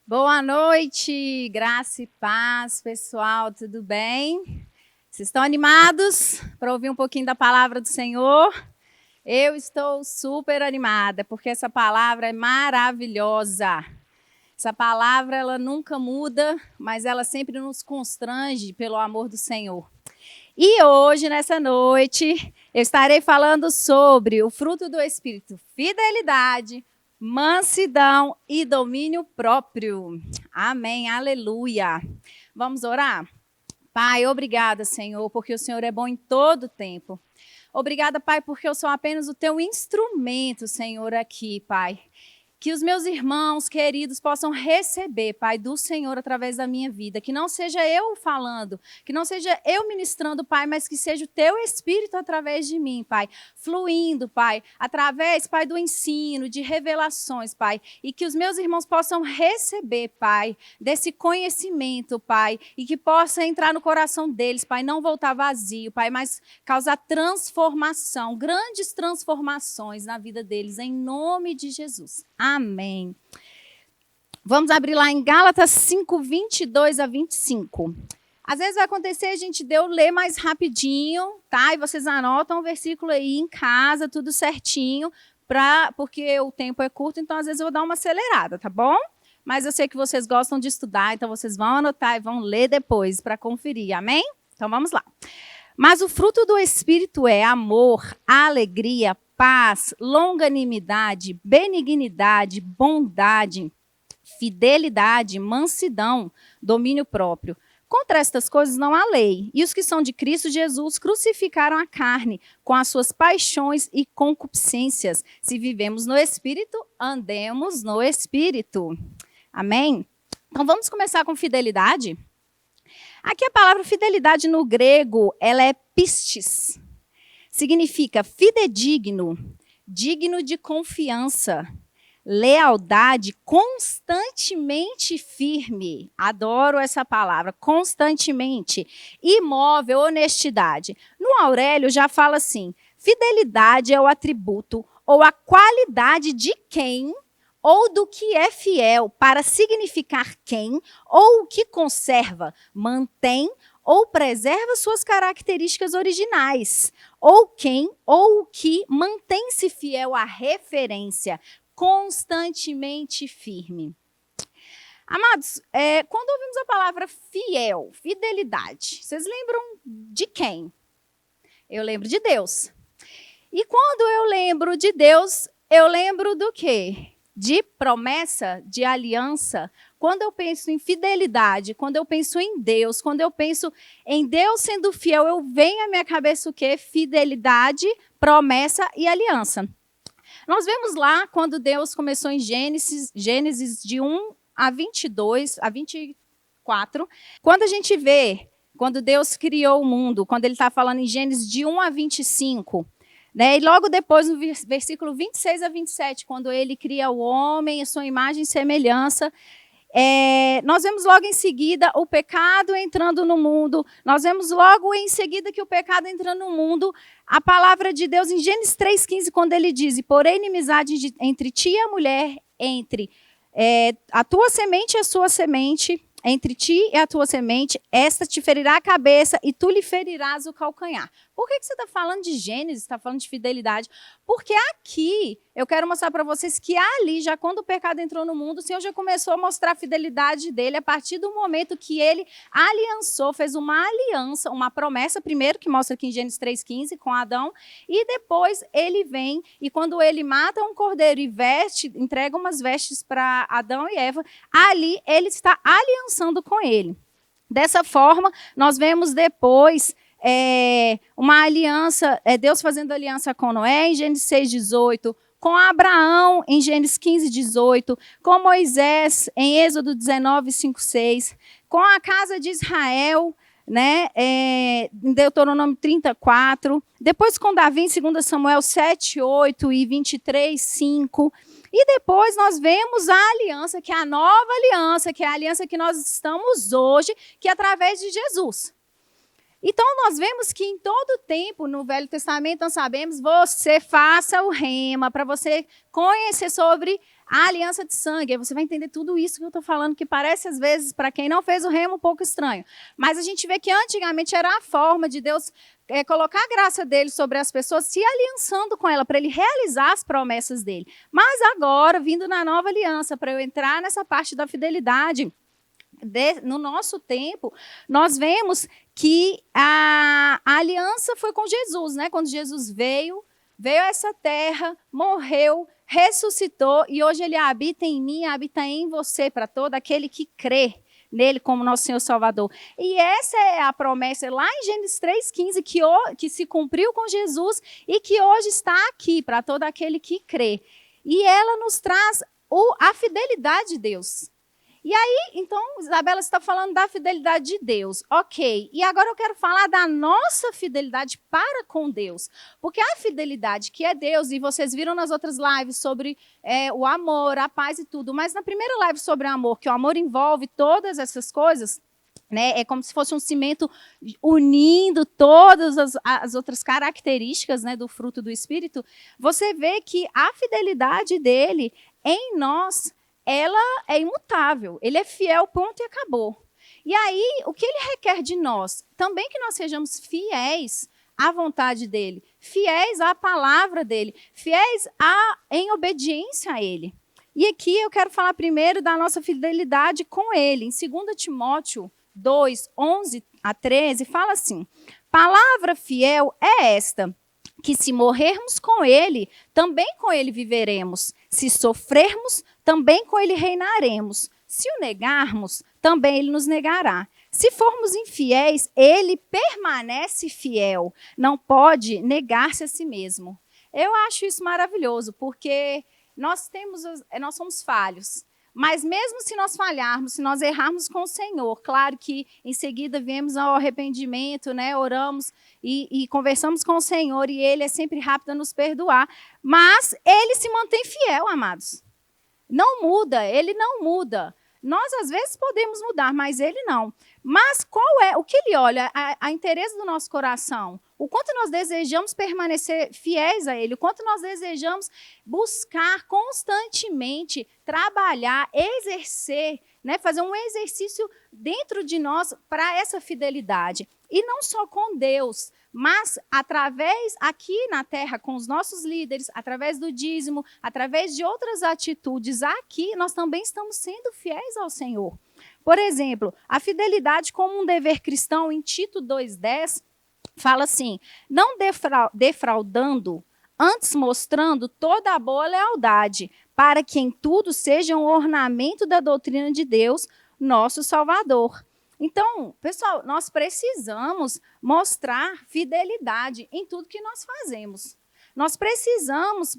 Boa noite, graça e paz, pessoal, tudo bem? Vocês estão animados para ouvir um pouquinho da palavra do Senhor? Eu estou super animada, porque essa palavra é maravilhosa. Essa palavra, ela nunca muda, mas ela sempre nos constrange pelo amor do Senhor. E hoje, nessa noite, eu estarei falando sobre o fruto do Espírito: fidelidade, mansidão e domínio próprio. Amém, aleluia. Vamos orar? Pai, obrigada, Senhor, porque o Senhor é bom em todo tempo. Obrigada, Pai, porque eu sou apenas o teu instrumento, Senhor, aqui, Pai. Que os meus irmãos queridos possam receber, Pai, do Senhor através da minha vida. Que não seja eu falando, que não seja eu ministrando, Pai, mas que seja o Teu Espírito através de mim, Pai. Fluindo, Pai, através, Pai, do ensino, de revelações, Pai. E que os meus irmãos possam receber, Pai, desse conhecimento, Pai. E que possa entrar no coração deles, Pai, não voltar vazio, Pai, mas causar transformação, grandes transformações na vida deles, em nome de Jesus. Amém. Vamos abrir lá em Gálatas 5, 22 a 25. Às vezes vai acontecer a gente ler mais rapidinho, tá? E vocês anotam o versículo aí em casa, tudo certinho, porque o tempo é curto, então às vezes eu vou dar uma acelerada, tá bom? Mas eu sei que vocês gostam de estudar, então vocês vão anotar e vão ler depois para conferir, amém? Então vamos lá. Mas o fruto do Espírito é amor, alegria, paz, longanimidade, benignidade, bondade, fidelidade, mansidão, domínio próprio. Contra estas coisas não há lei. E os que são de Cristo Jesus crucificaram a carne com as suas paixões e concupiscências. Se vivemos no Espírito, andemos no Espírito. Amém? Então vamos começar com fidelidade? Aqui a palavra fidelidade no grego, ela é pistis. Significa fidedigno, digno de confiança, lealdade, constantemente firme. Adoro essa palavra, constantemente. Imóvel, honestidade. No Aurélio já fala assim: fidelidade é o atributo ou a qualidade de quem ou do que é fiel, para significar quem ou o que conserva, mantém ou preserva suas características originais, ou quem ou o que mantém-se fiel à referência, constantemente firme. Amados, quando ouvimos a palavra fiel, fidelidade, vocês lembram de quem? Eu lembro de Deus. E quando eu lembro de Deus, eu lembro do quê? De promessa, de aliança. Quando eu penso em fidelidade, quando eu penso em Deus, quando eu penso em Deus sendo fiel, eu venho à minha cabeça o quê? Fidelidade, promessa e aliança. Nós vemos lá quando Deus começou em Gênesis de 1 a 22, a 24. Quando a gente vê, quando Deus criou o mundo, quando ele está falando em Gênesis de 1 a 25, né? E logo depois, no versículo 26 a 27, quando ele cria o homem, a sua imagem e semelhança, nós vemos logo em seguida o pecado entrando no mundo. Nós vemos logo em seguida que o pecado entrando no mundo, a palavra de Deus em Gênesis 3,15, quando ele diz: porém, inimizade entre ti e a mulher, entre a tua semente e a sua semente, entre ti e a tua semente, esta te ferirá a cabeça e tu lhe ferirás o calcanhar. Por que você está falando de Gênesis, está falando de fidelidade? Porque aqui, eu quero mostrar para vocês que ali, já quando o pecado entrou no mundo, o Senhor já começou a mostrar a fidelidade dele a partir do momento que ele aliançou, fez uma aliança, uma promessa, primeiro, que mostra aqui em Gênesis 3,15, com Adão, e depois ele vem, e quando ele mata um cordeiro e entrega umas vestes para Adão e Eva, ali ele está aliançando com ele. Dessa forma, nós vemos depois uma aliança, Deus fazendo aliança com Noé em Gênesis 6,18, com Abraão em Gênesis 15,18, com Moisés em Êxodo 19, 5, 6, com a casa de Israel, né, em Deuteronômio 34, depois com Davi em 2 Samuel 7, 8 e 23, 5. E depois nós vemos a aliança, que é a nova aliança, que é a aliança que nós estamos hoje, que é através de Jesus. Então, nós vemos que em todo tempo, no Velho Testamento, nós sabemos, você faça o rema, para você conhecer sobre A aliança de sangue, aí você vai entender tudo isso que eu estou falando, que parece às vezes, para quem não fez o remo, um pouco estranho. Mas a gente vê que antigamente era a forma de Deus colocar a graça dele sobre as pessoas, se aliançando com ela, para ele realizar as promessas dele. Mas agora, vindo na nova aliança, para eu entrar nessa parte da fidelidade, no nosso tempo, nós vemos que a aliança foi com Jesus, né? Quando Jesus veio a essa terra, morreu, ressuscitou, e hoje ele habita em mim, habita em você, para todo aquele que crê nele como nosso Senhor Salvador. E essa é a promessa lá em Gênesis 3,15, que se cumpriu com Jesus e que hoje está aqui para todo aquele que crê. E ela nos traz a fidelidade de Deus. E aí, então, Isabela está falando da fidelidade de Deus. Ok, e agora eu quero falar da nossa fidelidade para com Deus. Porque a fidelidade que é Deus, e vocês viram nas outras lives sobre o amor, a paz e tudo, mas na primeira live sobre o amor, que o amor envolve todas essas coisas, né, é como se fosse um cimento unindo todas as outras características, né, do fruto do Espírito, você vê que a fidelidade dele em nós, ela é imutável, ele é fiel, ponto e acabou. E aí, o que ele requer de nós? Também que nós sejamos fiéis à vontade dele, fiéis à palavra dele, fiéis em obediência a ele. E aqui eu quero falar primeiro da nossa fidelidade com ele. Em 2 Timóteo 2, 11 a 13, fala assim: palavra fiel é esta, que se morrermos com ele, também com ele viveremos. Se sofrermos, também com ele reinaremos. Se o negarmos, também ele nos negará. Se formos infiéis, ele permanece fiel. Não pode negar-se a si mesmo. Eu acho isso maravilhoso, porque nós somos falhos. Mas mesmo se nós falharmos, se nós errarmos com o Senhor, claro que em seguida viemos ao arrependimento, né, oramos e conversamos com o Senhor, e Ele é sempre rápido a nos perdoar, mas Ele se mantém fiel, amados. Não muda, Ele não muda. Nós, às vezes, podemos mudar, mas Ele não. Mas o que Ele olha? A interesse do nosso coração. O quanto nós desejamos permanecer fiéis a Ele, o quanto nós desejamos buscar constantemente, trabalhar, exercer, né, fazer um exercício dentro de nós para essa fidelidade. E não só com Deus, mas através, aqui na terra, com os nossos líderes, através do dízimo, através de outras atitudes aqui, nós também estamos sendo fiéis ao Senhor. Por exemplo, a fidelidade como um dever cristão, em Tito 2,10, fala assim: não defraudando, antes mostrando toda a boa lealdade, para que em tudo seja um ornamento da doutrina de Deus, nosso Salvador. Então, pessoal, nós precisamos mostrar fidelidade em tudo que nós fazemos. Nós precisamos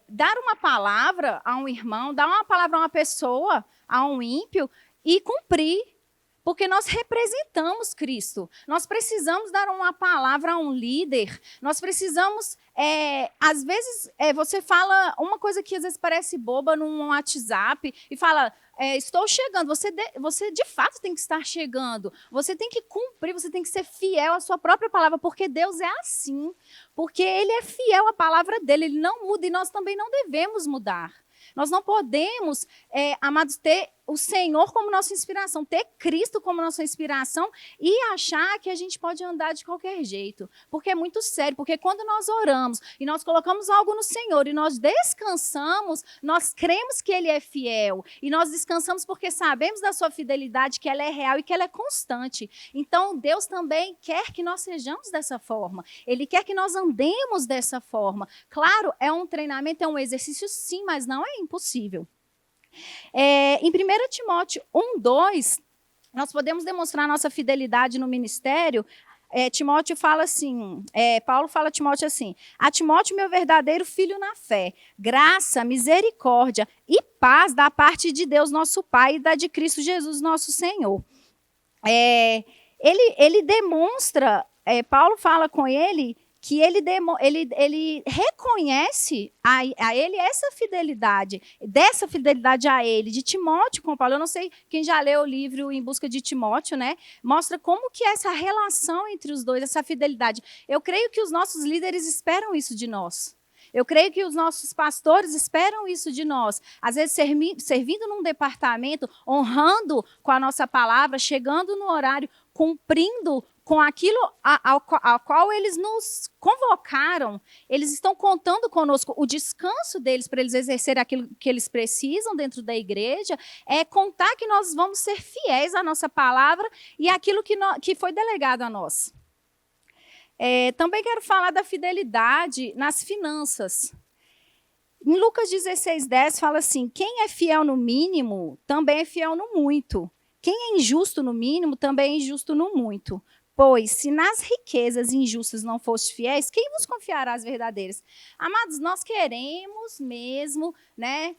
dar uma palavra a um irmão, dar uma palavra a uma pessoa, a um ímpio, e cumprir. Porque nós representamos Cristo. Nós precisamos dar uma palavra a um líder. Nós precisamos, às vezes, você fala uma coisa que às vezes parece boba num WhatsApp e fala: estou chegando. Você de fato tem que estar chegando. Você tem que cumprir, você tem que ser fiel à sua própria palavra, porque Deus é assim. Porque Ele é fiel à palavra dele, Ele não muda, e nós também não devemos mudar. Nós não podemos, amados, ter o Senhor como nossa inspiração, ter Cristo como nossa inspiração e achar que a gente pode andar de qualquer jeito. Porque é muito sério, porque quando nós oramos e nós colocamos algo no Senhor e nós descansamos, nós cremos que Ele é fiel. E nós descansamos porque sabemos da sua fidelidade, que ela é real e que ela é constante. Então, Deus também quer que nós sejamos dessa forma. Ele quer que nós andemos dessa forma. Claro, é um treinamento, é um exercício, sim, mas não é impossível. Em 1 Timóteo 1,2, nós podemos demonstrar nossa fidelidade no ministério. Timóteo fala assim, Paulo fala a Timóteo assim: a Timóteo, meu verdadeiro filho na fé, graça, misericórdia e paz da parte de Deus, nosso Pai, e da de Cristo Jesus, nosso Senhor. Ele demonstra, Paulo fala com ele, que ele reconhece a ele essa fidelidade, dessa fidelidade a ele, de Timóteo com Paulo. Eu não sei quem já leu o livro Em Busca de Timóteo, né? Mostra como que é essa relação entre os dois, essa fidelidade. Eu creio que os nossos líderes esperam isso de nós. Eu creio que os nossos pastores esperam isso de nós. Às vezes, servindo num departamento, honrando com a nossa palavra, chegando no horário, cumprindo com aquilo ao qual eles nos convocaram. Eles estão contando conosco. O descanso deles para eles exercerem aquilo que eles precisam dentro da igreja é contar que nós vamos ser fiéis à nossa palavra e àquilo que foi delegado a nós. Também quero falar da fidelidade nas finanças. Em Lucas 16:10 fala assim: quem é fiel no mínimo, também é fiel no muito. Quem é injusto no mínimo, também é injusto no muito. Pois, se nas riquezas injustas não fostes fiéis, quem vos confiará as verdadeiras? Amados, nós queremos mesmo, né,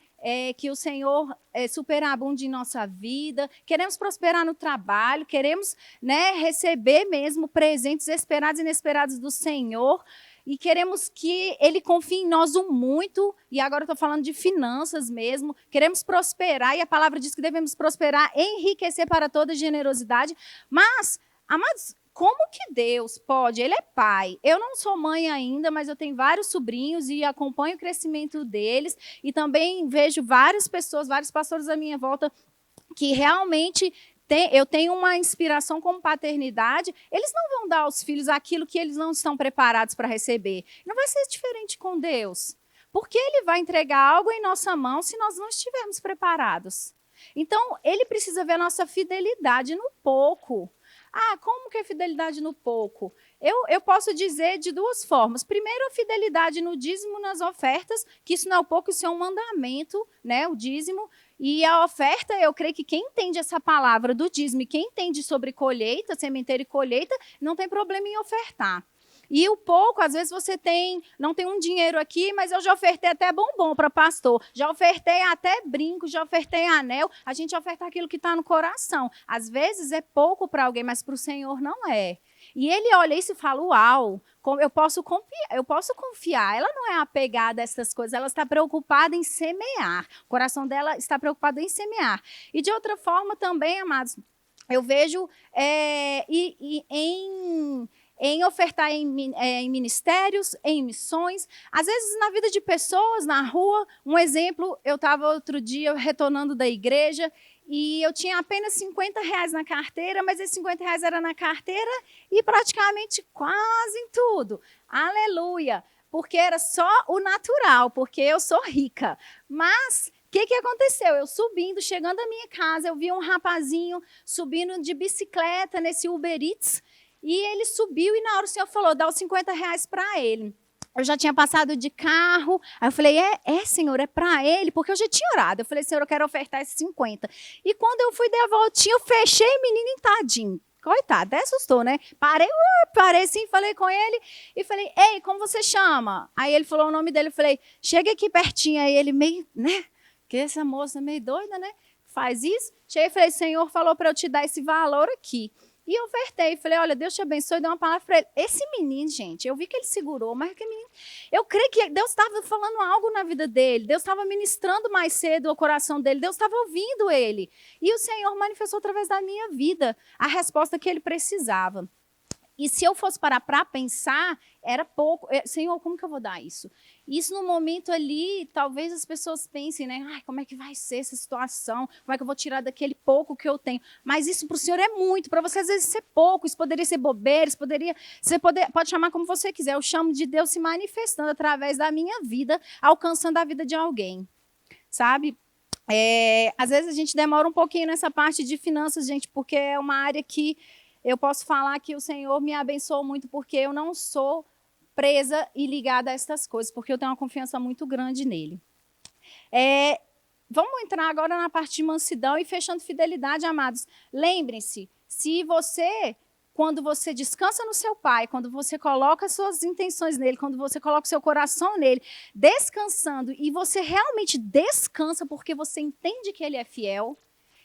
que o Senhor superabunde em nossa vida, queremos prosperar no trabalho, queremos, né, receber mesmo presentes esperados e inesperados do Senhor, e queremos que Ele confie em nós muito, e agora eu estou falando de finanças mesmo, queremos prosperar, e a palavra diz que devemos prosperar, enriquecer para toda generosidade, mas, amados, como que Deus pode? Ele é pai. Eu não sou mãe ainda, mas eu tenho vários sobrinhos e acompanho o crescimento deles. E também vejo várias pessoas, vários pastores à minha volta, que realmente eu tenho uma inspiração como paternidade. Eles não vão dar aos filhos aquilo que eles não estão preparados para receber. Não vai ser diferente com Deus. Porque Ele vai entregar algo em nossa mão se nós não estivermos preparados. Então, Ele precisa ver a nossa fidelidade no pouco. Como que é fidelidade no pouco? Eu posso dizer de duas formas. Primeiro, a fidelidade no dízimo, nas ofertas, que isso não é o pouco, isso é um mandamento, né, o dízimo. E a oferta, eu creio que quem entende essa palavra do dízimo, quem entende sobre colheita, sementeiro e colheita, não tem problema em ofertar. E o pouco, às vezes você não tem um dinheiro aqui, mas eu já ofertei até bombom para pastor, já ofertei até brinco, já ofertei anel, a gente oferta aquilo que está no coração. Às vezes é pouco para alguém, mas para o Senhor não é. E Ele olha isso e fala, uau, eu posso confiar. Ela não é apegada a essas coisas, ela está preocupada em semear. O coração dela está preocupado em semear. E de outra forma também, amados, eu vejo em ofertar em ministérios, em missões. Às vezes, na vida de pessoas, na rua. Um exemplo, eu estava outro dia retornando da igreja e eu tinha apenas R$50 na carteira, mas esses R$50 era na carteira e praticamente quase em tudo. Aleluia! Porque era só o natural, porque eu sou rica. Mas o que aconteceu? Eu subindo, chegando à minha casa, eu vi um rapazinho subindo de bicicleta nesse Uber Eats. E ele subiu e na hora o Senhor falou, dá os R$50 para ele. Eu já tinha passado de carro, aí eu falei, Senhor, é para ele, porque eu já tinha orado. Eu falei, Senhor, eu quero ofertar esses 50. E quando eu fui dar a voltinha, eu fechei o menino tadinho. Coitado, até assustou, né? Parei sim, falei com ele e falei, ei, como você chama? Aí ele falou o nome dele, eu falei, chega aqui pertinho. Aí ele meio, né? Que essa moça meio doida, né? Faz isso. Cheguei e falei, Senhor falou para eu te dar esse valor aqui. E eu ofertei, falei, olha, Deus te abençoe, dei uma palavra para ele. Esse menino, gente, eu vi que ele segurou, mas que menino, eu creio que Deus estava falando algo na vida dele, Deus estava ministrando mais cedo o coração dele, Deus estava ouvindo ele. E o Senhor manifestou através da minha vida a resposta que ele precisava. E se eu fosse parar para pensar, era pouco. Senhor, como que eu vou dar isso? Isso no momento ali, talvez as pessoas pensem, né? Como é que vai ser essa situação? Como é que eu vou tirar daquele pouco que eu tenho? Mas isso para o Senhor é muito. Para você, às vezes, ser pouco. Isso poderia ser bobeira. Você pode chamar como você quiser. Eu chamo de Deus se manifestando através da minha vida, alcançando a vida de alguém. Sabe? Às vezes a gente demora um pouquinho nessa parte de finanças, gente, porque é uma área que eu posso falar que o Senhor me abençoou muito, porque eu não sou presa e ligada a essas coisas, porque eu tenho uma confiança muito grande nele. Vamos entrar agora na parte de mansidão e fechando fidelidade, amados. Lembrem-se, quando você descansa no seu Pai, quando você coloca suas intenções nele, quando você coloca o seu coração nele, descansando, e você realmente descansa porque você entende que ele é fiel.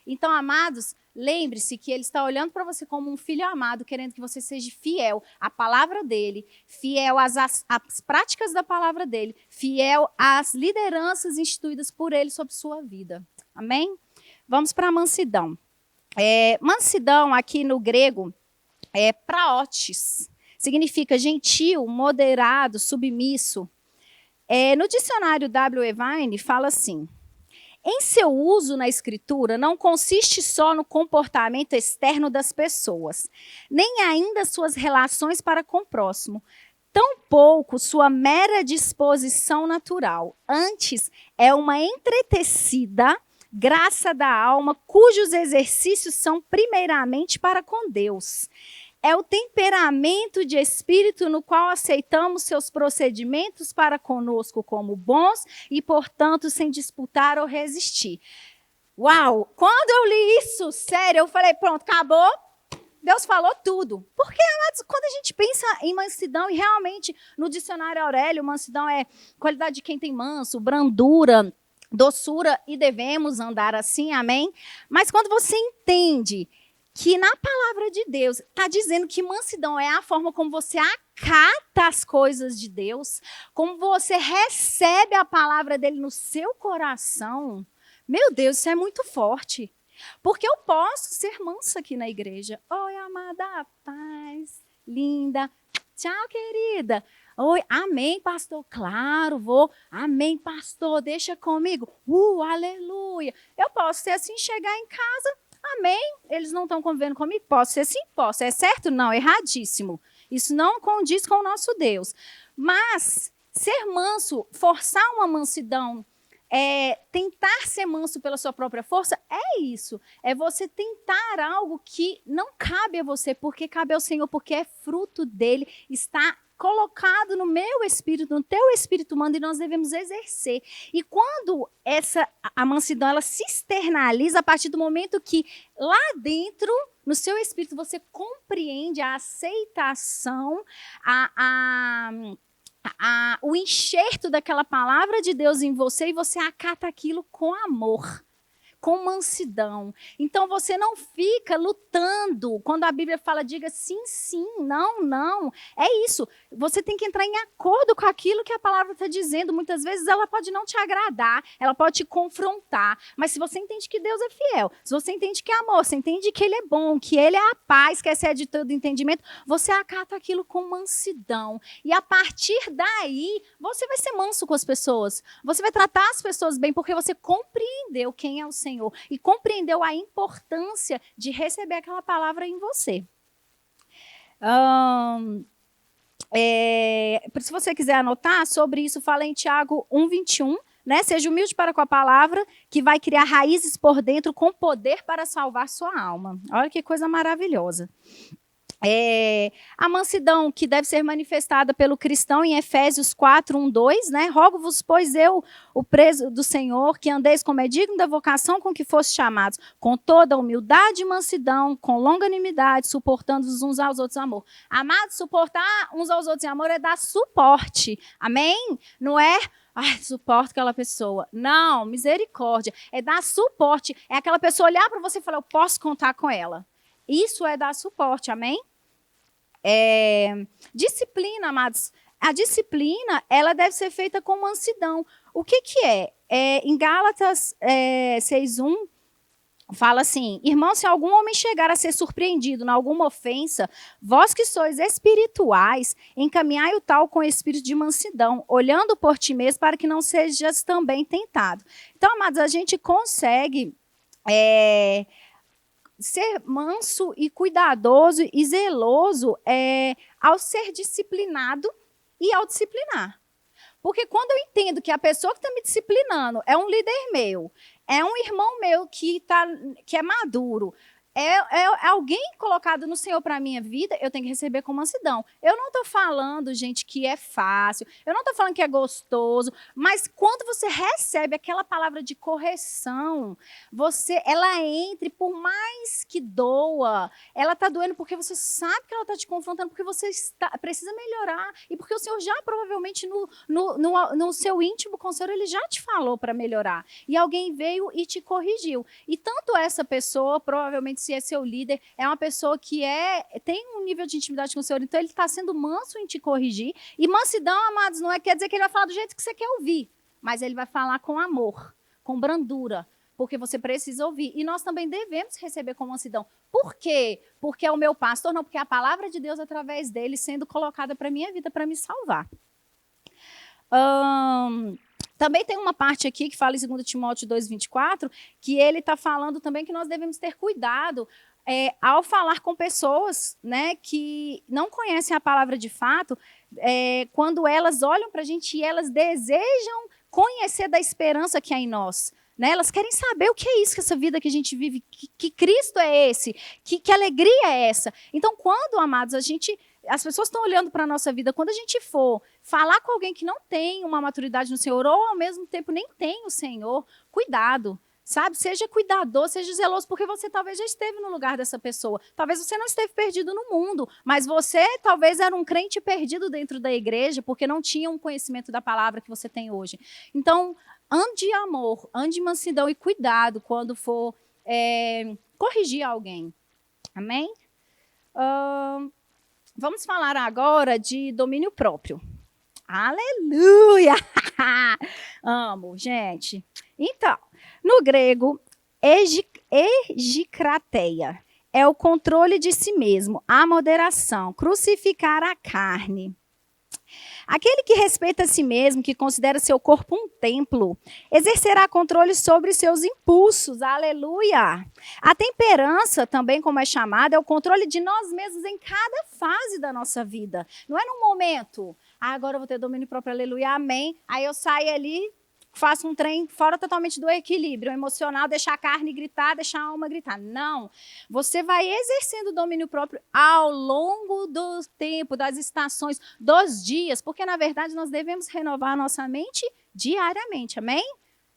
Então, amados, lembre-se que ele está olhando para você como um filho amado, querendo que você seja fiel à palavra dele, fiel às práticas da palavra dele, fiel às lideranças instituídas por ele sobre sua vida. Amém? Vamos para a mansidão. Mansidão, aqui no grego, é praotes. Significa gentil, moderado, submisso. No dicionário W. Vine fala assim: em seu uso na escritura, não consiste só no comportamento externo das pessoas, nem ainda suas relações para com o próximo, tampouco sua mera disposição natural. Antes, é uma entretecida graça da alma, cujos exercícios são primeiramente para com Deus. É o temperamento de espírito no qual aceitamos seus procedimentos para conosco como bons e, portanto, sem disputar ou resistir. Uau! Quando eu li isso, sério, eu falei, pronto, acabou. Deus falou tudo. Porque, amados, quando a gente pensa em mansidão, e realmente no dicionário Aurélio, mansidão é qualidade de quem tem manso, brandura, doçura, e devemos andar assim, amém? Mas quando você entende que na palavra de Deus está dizendo que mansidão é a forma como você acata as coisas de Deus, como você recebe a palavra dele no seu coração, meu Deus, isso é muito forte. Porque eu posso ser mansa aqui na igreja. Oi, amada, paz, linda. Tchau, querida. Oi, amém, pastor. Claro, vou. Amém, pastor, deixa comigo. Aleluia. Eu posso ser assim, chegar em casa. Amém. Eles não estão convivendo comigo? Posso ser assim? Posso. É certo? Não, erradíssimo. Isso não condiz com o nosso Deus. Mas ser manso, forçar uma mansidão, tentar ser manso pela sua própria força, é isso. É você tentar algo que não cabe a você, porque cabe ao Senhor, porque é fruto dele, está colocado no meu espírito, no teu espírito humano, e nós devemos exercer. E quando a mansidão ela se externaliza a partir do momento que lá dentro, no seu espírito, você compreende a aceitação, o enxerto daquela palavra de Deus em você, e você acata aquilo com amor, com mansidão. Então você não fica lutando. Quando a Bíblia fala, diga sim, sim, não, não. É isso. Você tem que entrar em acordo com aquilo que a palavra está dizendo. Muitas vezes ela pode não te agradar, ela pode te confrontar. Mas se você entende que Deus é fiel, se você entende que é amor, você entende que Ele é bom, que Ele é a paz, que excede de todo entendimento, você acata aquilo com mansidão. E a partir daí, você vai ser manso com as pessoas. Você vai tratar as pessoas bem, porque você compreendeu quem é o Senhor e compreendeu a importância de receber aquela palavra em você. Se você quiser anotar, sobre isso fala em Tiago 1:21, né? Seja humilde para com a palavra, que vai criar raízes por dentro com poder para salvar sua alma. Olha que coisa maravilhosa. A mansidão que deve ser manifestada pelo cristão em Efésios 4:1-2, né? Rogo-vos, pois eu, o preso do Senhor, que andeis como é digno da vocação com que fostes chamados, com toda humildade e mansidão, com longanimidade, suportando-vos uns aos outros em amor. Amados, suportar uns aos outros em amor é dar suporte, amém? Não é, suporto aquela pessoa. Não, misericórdia, é dar suporte, é aquela pessoa olhar para você e falar, eu posso contar com ela. Isso é dar suporte, amém? Disciplina, amados. A disciplina, ela deve ser feita com mansidão. O que é? Em Gálatas 6:1, fala assim, irmão, se algum homem chegar a ser surpreendido em alguma ofensa, vós que sois espirituais, encaminhai o tal com espírito de mansidão, olhando por ti mesmo, para que não sejas também tentado. Então, amados, a gente consegue ser manso e cuidadoso e zeloso ao ser disciplinado e ao disciplinar. Porque quando eu entendo que a pessoa que está me disciplinando é um líder meu, é um irmão meu que é maduro, é alguém colocado no Senhor para a minha vida, eu tenho que receber com mansidão. Eu não estou falando, gente, que é fácil, eu não estou falando que é gostoso, mas quando você recebe aquela palavra de correção, ela entra, e por mais que doa, ela está doendo porque você sabe que ela está te confrontando, porque você precisa melhorar, e porque o Senhor já provavelmente no seu íntimo com o Senhor, Ele já te falou para melhorar, e alguém veio e te corrigiu. E tanto essa pessoa, provavelmente, se é seu líder, é uma pessoa que tem um nível de intimidade com o Senhor, então ele está sendo manso em te corrigir. E mansidão, amados, não quer dizer que ele vai falar do jeito que você quer ouvir, mas ele vai falar com amor, com brandura, porque você precisa ouvir. E nós também devemos receber com mansidão. Por quê? Porque é o meu pastor? Não, porque é a palavra de Deus através dele sendo colocada para a minha vida, para me salvar. Também tem uma parte aqui que fala em 2 Timóteo 2,24, que ele está falando também que nós devemos ter cuidado ao falar com pessoas, né, que não conhecem a palavra de fato, quando elas olham para a gente e elas desejam conhecer da esperança que há em nós. Né? Elas querem saber o que é isso, que essa vida que a gente vive, que Cristo é esse, que alegria é essa. Então, quando, amados, as pessoas estão olhando para a nossa vida, quando a gente for falar com alguém que não tem uma maturidade no Senhor, ou ao mesmo tempo nem tem o Senhor, cuidado, sabe? Seja cuidadoso, seja zeloso, porque você talvez já esteve no lugar dessa pessoa. Talvez você não esteve perdido no mundo, mas você talvez era um crente perdido dentro da igreja, porque não tinha um conhecimento da palavra que você tem hoje. Então, ande em amor, ande em mansidão e cuidado quando for corrigir alguém. Amém? Vamos falar agora de domínio próprio. Aleluia! Amo, gente. Então, no grego, egikrateia é o controle de si mesmo, a moderação, crucificar a carne. Aquele que respeita a si mesmo, que considera seu corpo um templo, exercerá controle sobre seus impulsos. Aleluia! A temperança, também como é chamada, é o controle de nós mesmos em cada fase da nossa vida. Não é num momento, agora eu vou ter domínio próprio, aleluia, amém. Aí eu saio ali, faço um trem fora totalmente do equilíbrio emocional, deixar a carne gritar, deixar a alma gritar. Não. Você vai exercendo o domínio próprio ao longo do tempo, das estações, dos dias, porque, na verdade, nós devemos renovar a nossa mente diariamente. Amém?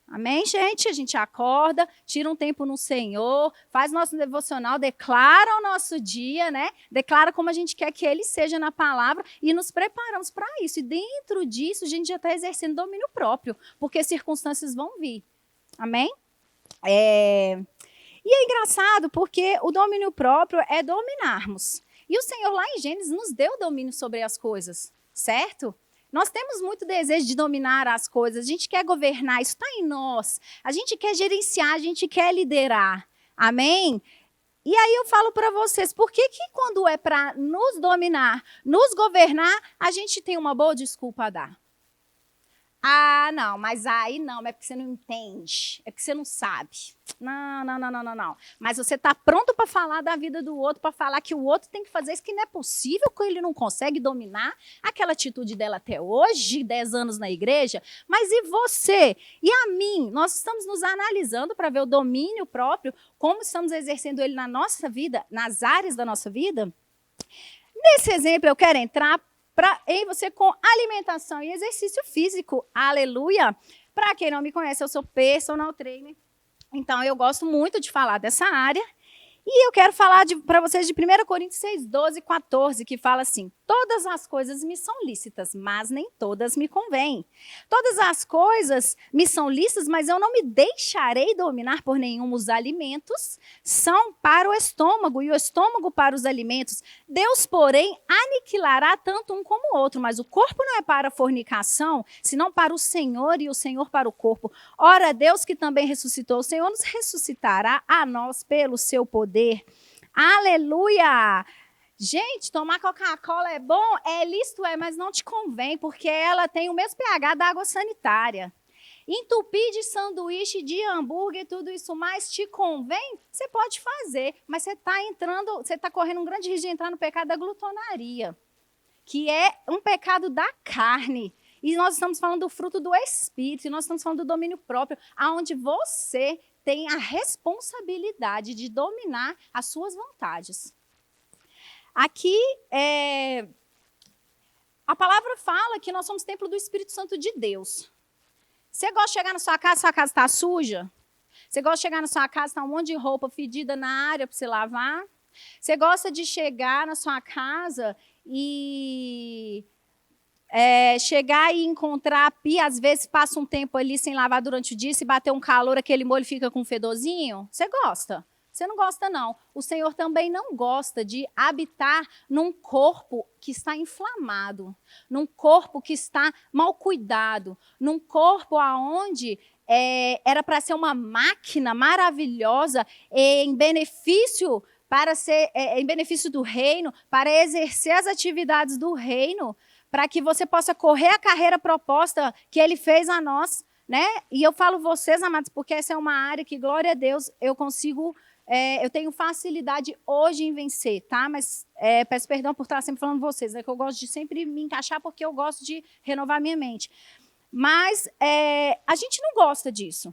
Amém, gente? A gente acorda, tira um tempo no Senhor, faz nosso devocional, declara o nosso dia, né? Declara como a gente quer que ele seja na palavra e nos preparamos para isso. E dentro disso, a gente já está exercendo domínio próprio, porque circunstâncias vão vir. Amém? E é engraçado porque o domínio próprio é dominarmos. E o Senhor lá em Gênesis nos deu domínio sobre as coisas, certo? Nós temos muito desejo de dominar as coisas, a gente quer governar, isso está em nós. A gente quer gerenciar, a gente quer liderar. Amém? E aí eu falo para vocês, por que quando é para nos dominar, nos governar, a gente tem uma boa desculpa a dar? Ah, não, mas aí não, é porque você não entende, é porque você não sabe. Não. Mas você está pronto para falar da vida do outro, para falar que o outro tem que fazer isso, que não é possível, que ele não consegue dominar aquela atitude dela até hoje, 10 anos na igreja. Mas e você? E a mim? Nós estamos nos analisando para ver o domínio próprio, como estamos exercendo ele na nossa vida, nas áreas da nossa vida. Nesse exemplo, eu quero entrar em você com alimentação e exercício físico. Aleluia! Para quem não me conhece, eu sou personal trainer. Então, eu gosto muito de falar dessa área. E eu quero falar para vocês de 1 Coríntios 6, 12 e 14, que fala assim: todas as coisas me são lícitas, mas nem todas me convêm. Todas as coisas me são lícitas, mas eu não me deixarei dominar por nenhum. Os alimentos são para o estômago e o estômago para os alimentos. Deus, porém, aniquilará tanto um como o outro, mas o corpo não é para a fornicação, senão para o Senhor e o Senhor para o corpo. Ora, Deus que também ressuscitou o Senhor nos ressuscitará a nós pelo seu poder. Aleluia! Gente, tomar Coca-Cola é bom? É lícito, mas não te convém, porque ela tem o mesmo pH da água sanitária. Entupir de sanduíche, de hambúrguer, tudo isso mais, te convém? Você pode fazer, mas você está correndo um grande risco de entrar no pecado da glutonaria, que é um pecado da carne. E nós estamos falando do fruto do Espírito, e nós estamos falando do domínio próprio, aonde você tem a responsabilidade de dominar as suas vontades. Aqui, a palavra fala que nós somos templo do Espírito Santo de Deus. Você gosta de chegar na sua casa está suja? Você gosta de chegar na sua casa, está um monte de roupa fedida na área para você lavar? Você gosta de chegar na sua casa e chegar e encontrar a pia, às vezes passa um tempo ali sem lavar durante o dia, se bater um calor, aquele molho fica com um fedorzinho? Você gosta? Você não gosta, não. O Senhor também não gosta de habitar num corpo que está inflamado, num corpo que está mal cuidado, num corpo onde era para ser uma máquina maravilhosa em benefício do reino, para exercer as atividades do reino. para que você possa correr a carreira proposta que Ele fez a nós, né? E eu falo vocês, amados, porque essa é uma área que, glória a Deus, eu consigo, eu tenho facilidade hoje em vencer, tá? Mas peço perdão por estar sempre falando vocês, é que eu gosto de sempre me encaixar porque eu gosto de renovar minha mente. Mas a gente não gosta disso.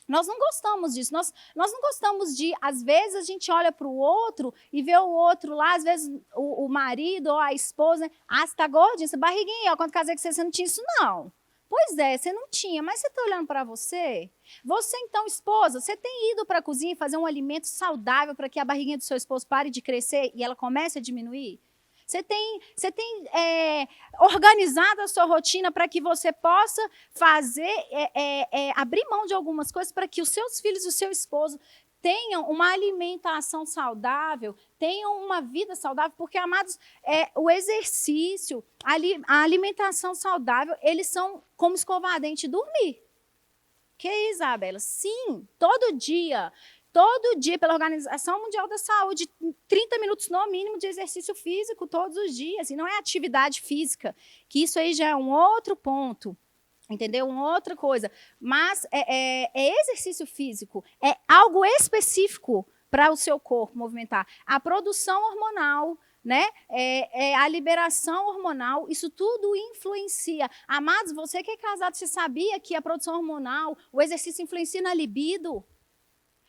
Nós não gostamos disso. Nós não gostamos de, às vezes, a gente olha para o outro e vê o outro lá, às vezes o marido ou a esposa, você está gordinha, essa barriguinha, ó, quando casei com você não tinha isso, não. Pois é, você não tinha, mas você está olhando para você? Você, então, esposa, você tem ido para a cozinha e fazer um alimento saudável para que a barriguinha do seu esposo pare de crescer e ela comece a diminuir? Você tem organizado a sua rotina para que você possa fazer, abrir mão de algumas coisas para que os seus filhos e o seu esposo tenham uma alimentação saudável, tenham uma vida saudável, porque, amados, o exercício, a alimentação saudável, eles são como escovar dente e dormir. Que isso, Isabela? Sim, todo dia, pela Organização Mundial da Saúde, 30 minutos no mínimo de exercício físico todos os dias. E não é atividade física, que isso aí já é um outro ponto, entendeu? Uma outra coisa. Mas é exercício físico, é algo específico para o seu corpo movimentar. A produção hormonal, né? A liberação hormonal, isso tudo influencia. Amados, você que é casado, você sabia que a produção hormonal, o exercício influencia na libido?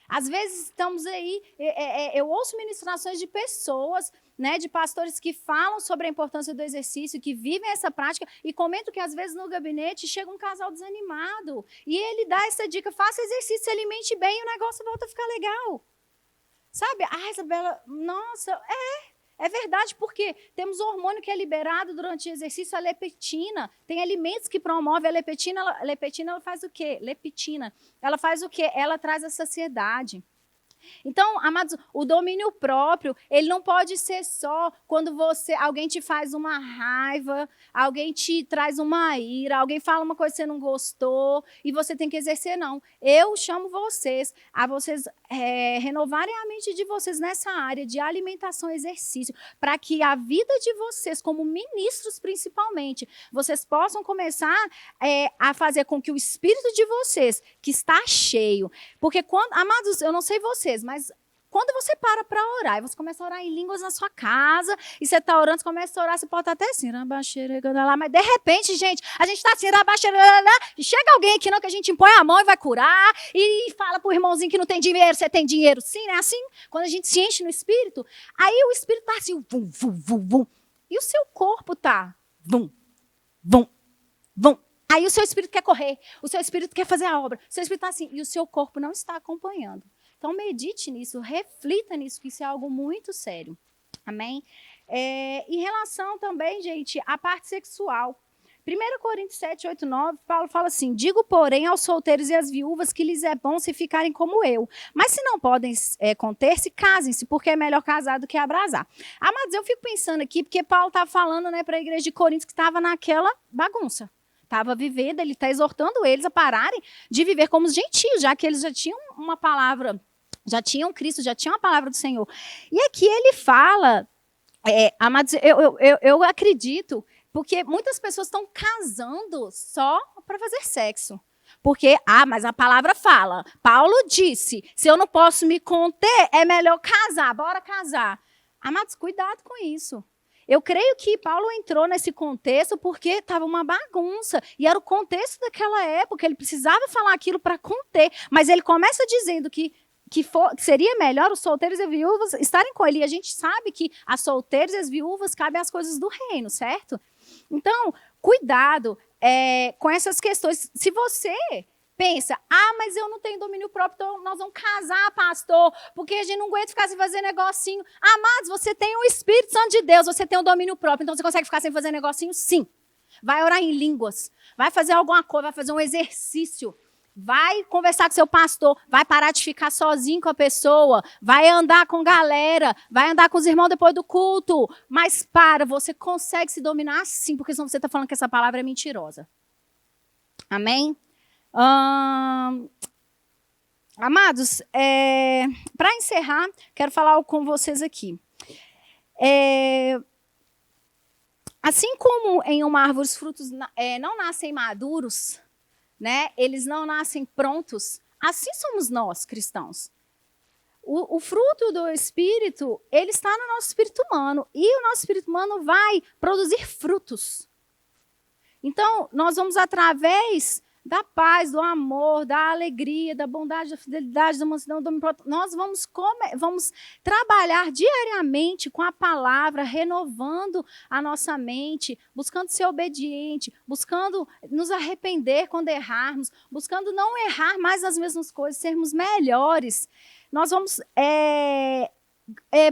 Às vezes estamos aí, eu ouço ministrações de pessoas, né, de pastores que falam sobre a importância do exercício, que vivem essa prática e comentam que às vezes no gabinete chega um casal desanimado e ele dá essa dica, faça exercício, se alimente bem e o negócio volta a ficar legal. Sabe? Isabela, nossa, é verdade, porque temos hormônio que é liberado durante o exercício, a leptina. Tem alimentos que promovem a leptina. A leptina ela faz o quê? Leptina. Ela faz o quê? Ela traz a saciedade. Então, amados, o domínio próprio, ele não pode ser só quando alguém te faz uma raiva, alguém te traz uma ira, alguém fala uma coisa que você não gostou e você tem que exercer, não. Eu chamo vocês a renovarem a mente de vocês nessa área de alimentação e exercício, para que a vida de vocês, como ministros principalmente, vocês possam começar a fazer com que o espírito de vocês, que está cheio, porque amados, eu não sei vocês, mas quando você para orar, e você começa a orar em línguas na sua casa, e você está orando, você começa a orar, você pode estar até assim, mas de repente, gente, a gente está assim, e chega alguém aqui não, que a gente impõe a mão e vai curar, e fala para o irmãozinho que não tem dinheiro, você tem dinheiro sim, né? Assim, quando a gente se enche no espírito, aí o espírito está assim, vum, vum, vum, vum, e o seu corpo está, vum, vum, vum. Aí o seu espírito quer correr, o seu espírito quer fazer a obra, o seu espírito está assim, e o seu corpo não está acompanhando. Então, medite nisso, reflita nisso, que isso é algo muito sério. Amém? Em relação também, gente, à parte sexual. 1 Coríntios 7, 8, 9, Paulo fala assim, digo, porém, aos solteiros e às viúvas que lhes é bom se ficarem como eu. Mas se não podem conter-se, casem-se, porque é melhor casar do que abrasar. Amados, eu fico pensando aqui, porque Paulo estava falando, né, para a igreja de Coríntios que estava naquela bagunça. Estava vivendo, ele está exortando eles a pararem de viver como os gentios, já que eles já tinham uma palavra, já tinham Cristo, já tinham a palavra do Senhor. E aqui ele fala, amados, eu acredito, porque muitas pessoas estão casando só para fazer sexo. Porque, mas a palavra fala, Paulo disse, se eu não posso me conter, é melhor casar, bora casar. Amados, cuidado com isso. Eu creio que Paulo entrou nesse contexto porque estava uma bagunça. E era o contexto daquela época. Ele precisava falar aquilo para conter. Mas ele começa dizendo que seria melhor os solteiros e viúvas estarem com ele. E a gente sabe que as solteiras e as viúvas cabem às coisas do reino, certo? Então, cuidado com essas questões. Se você pensa, mas eu não tenho domínio próprio, então nós vamos casar, pastor, porque a gente não aguenta ficar sem fazer negocinho. Amados, você tem o Espírito Santo de Deus, você tem o domínio próprio, então você consegue ficar sem fazer negocinho? Sim. Vai orar em línguas, vai fazer alguma coisa, vai fazer um exercício, vai conversar com seu pastor, vai parar de ficar sozinho com a pessoa, vai andar com galera, vai andar com os irmãos depois do culto. Mas você consegue se dominar sim, porque senão você está falando que essa palavra é mentirosa. Amém? Amados, para encerrar, quero falar algo com vocês aqui. Assim como em uma árvore os frutos não nascem maduros, né? Eles não nascem prontos, assim somos nós, cristãos. O fruto do Espírito, ele está no nosso espírito humano, e o nosso espírito humano vai produzir frutos. Então, nós vamos, através da paz, do amor, da alegria, da bondade, da fidelidade, da mansidão, nós vamos trabalhar diariamente com a palavra, renovando a nossa mente, buscando ser obediente, buscando nos arrepender quando errarmos, buscando não errar mais as mesmas coisas, sermos melhores. Nós vamos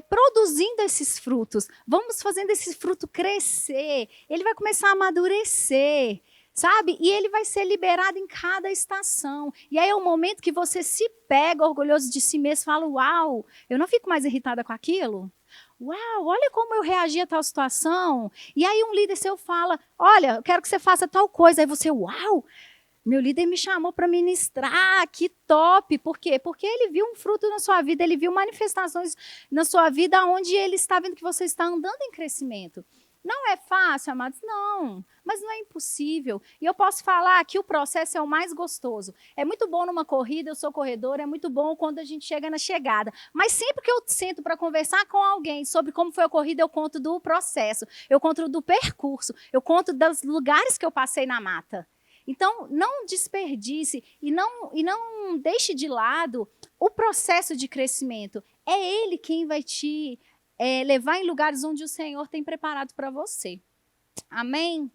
produzindo esses frutos, vamos fazendo esse fruto crescer, ele vai começar a amadurecer, sabe? E ele vai ser liberado em cada estação. E aí é o momento que você se pega orgulhoso de si mesmo e fala, uau, eu não fico mais irritada com aquilo? Uau, olha como eu reagi a tal situação. E aí um líder seu fala, olha, eu quero que você faça tal coisa. Aí você, uau, meu líder me chamou para ministrar, que top. Por quê? Porque ele viu um fruto na sua vida, ele viu manifestações na sua vida onde ele está vendo que você está andando em crescimento. Não é fácil, amados? Não, mas não é impossível. E eu posso falar que o processo é o mais gostoso. É muito bom numa corrida, eu sou corredora, é muito bom quando a gente chega na chegada. Mas sempre que eu sento para conversar com alguém sobre como foi a corrida, eu conto do processo, eu conto do percurso, eu conto dos lugares que eu passei na mata. Então, não desperdice e não deixe de lado o processo de crescimento. É ele quem vai te levar em lugares onde o Senhor tem preparado para você. Amém?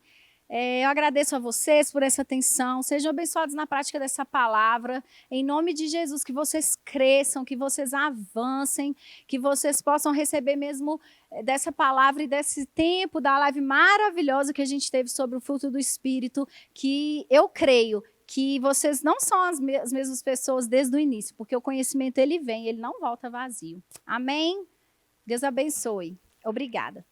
Eu agradeço a vocês por essa atenção. Sejam abençoados na prática dessa palavra. Em nome de Jesus, que vocês cresçam, que vocês avancem, que vocês possam receber mesmo dessa palavra e desse tempo da live maravilhosa que a gente teve sobre o fruto do Espírito, que eu creio que vocês não são as mesmas pessoas desde o início, porque o conhecimento ele vem, ele não volta vazio. Amém? Deus abençoe. Obrigada.